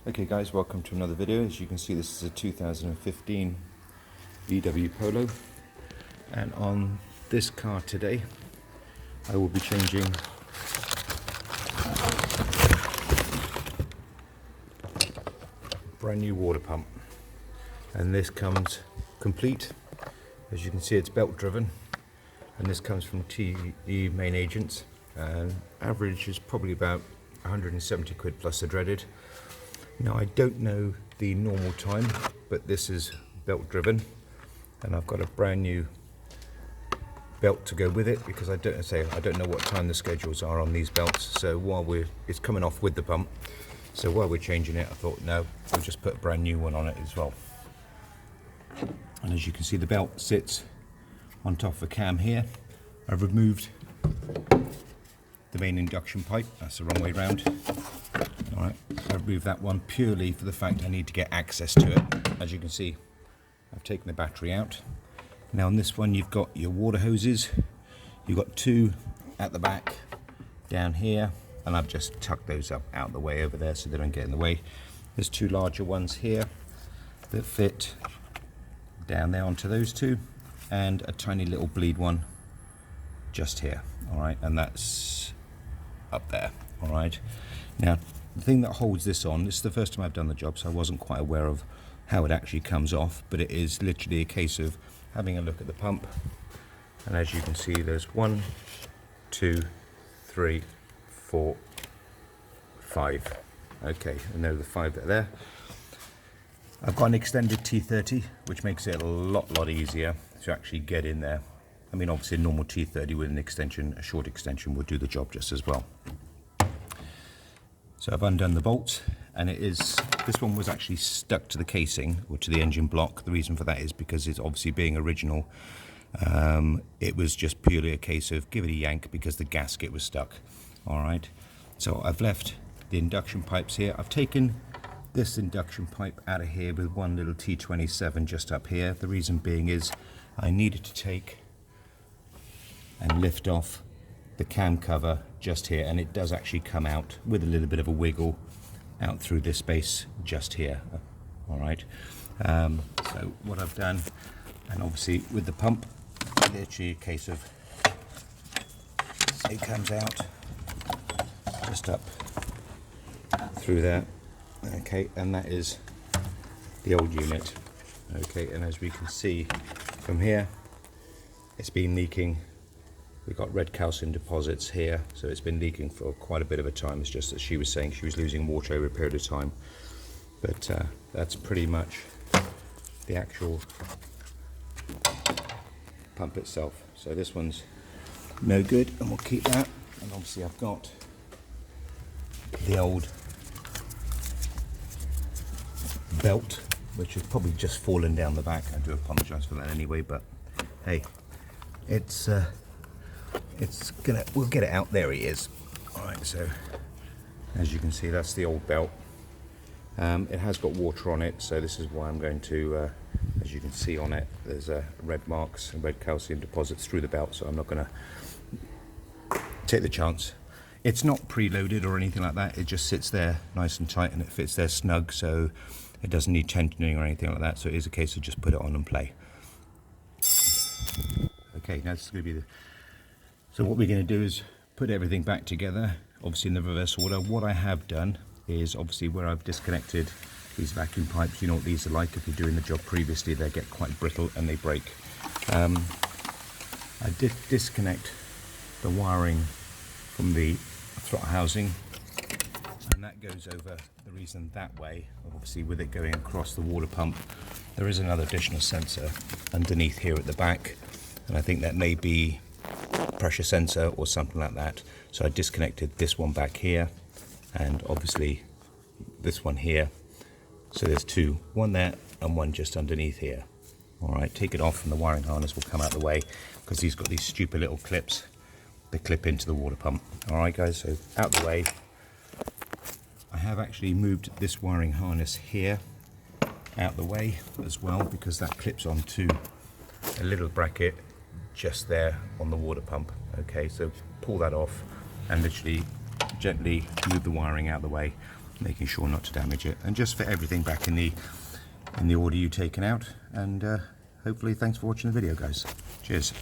Okay guys, welcome to another video. As you can see, this is a 2015 VW Polo, and on this car today I will be changing brand new water pump, and this comes complete. As you can see, it's belt driven, and this comes from TE main agents, and average is probably about 170 quid plus the dreaded. Now I don't know the normal time, but this is belt driven, and I've got a brand new belt to go with it because I don't know what time the schedules are on these belts. So while it's coming off with the pump, so while we're changing it, I thought no, we'll just put a brand new one on it as well. And as you can see, the belt sits on top of a cam here. I've removed the main induction pipe. That's the wrong way round. All right, I removed that one purely for the fact I need to get access to it. As you can see, I've taken the battery out. Now on this one, you've got your water hoses. You've got two at the back down here, and I've just tucked those up out of the way over there so they don't get in the way. There's two larger ones here that fit down there onto those two, and a tiny little bleed one just here. All right, and that's up there. All right, now the thing that holds this on, this is the first time I've done the job, so I wasn't quite aware of how it actually comes off, but it is literally a case of having a look at the pump, and as you can see, there's 1, 2, 3, 4, 5. Okay, and there are the 5 that are there. I've got an extended T30, which makes it a lot easier to actually get in there. I mean, obviously a normal T30 with an extension, a short extension, will do the job just as well. So I've undone the bolts, and this one was actually stuck to the casing or to the engine block. The reason for that is because it's obviously being original. It was just purely a case of give it a yank because the gasket was stuck. All right, so I've left the induction pipes here. I've taken this induction pipe out of here with one little T27 just up here. The reason being is I needed to take and lift off the cam cover just here, and it does actually come out with a little bit of a wiggle out through this space just here. All right, so what I've done, and obviously with the pump, literally a case of it comes out just up through there. Okay, and that is the old unit. Okay, and as we can see from here, it's been leaking. We've got red calcium deposits here, so it's been leaking for quite a bit of a time. It's just that she was saying she was losing water over a period of time, but that's pretty much the actual pump itself. So this one's no good, and we'll keep that. And obviously I've got the old belt, which has probably just fallen down the back. I do apologize for that anyway, but hey, we'll get it out. There he is. All right, so as you can see, that's the old belt. It has got water on it, so this is why I'm going to, as you can see on it, there's red marks and red calcium deposits through the belt, so I'm not going to take the chance. It's not preloaded or anything like that. It just sits there nice and tight, and it fits there snug, so it doesn't need tensioning or anything like that. So it is a case of just put it on and play. Okay, now this is going to be so what we're going to do is put everything back together, obviously in the reverse order. What I have done is, obviously where I've disconnected these vacuum pipes, you know what these are like. If you're doing the job previously, they get quite brittle and they break. I did disconnect the wiring from the throttle housing, and that goes over the reason that way. Obviously with it going across the water pump, there is another additional sensor underneath here at the back, and I think that may be pressure sensor or something like that. So I disconnected this one back here, and obviously this one here. So there's two, one there and one just underneath here. All right, take it off and the wiring harness will come out of the way, because he's got these stupid little clips that clip into the water pump. All right guys, so out the way. I have actually moved this wiring harness here out the way as well, because that clips onto a little bracket just there on the water pump. Okay, so pull that off and literally gently move the wiring out of the way. making sure not to damage it, and just fit everything back in the order you've taken out. And hopefully thanks for watching the video, guys. Cheers.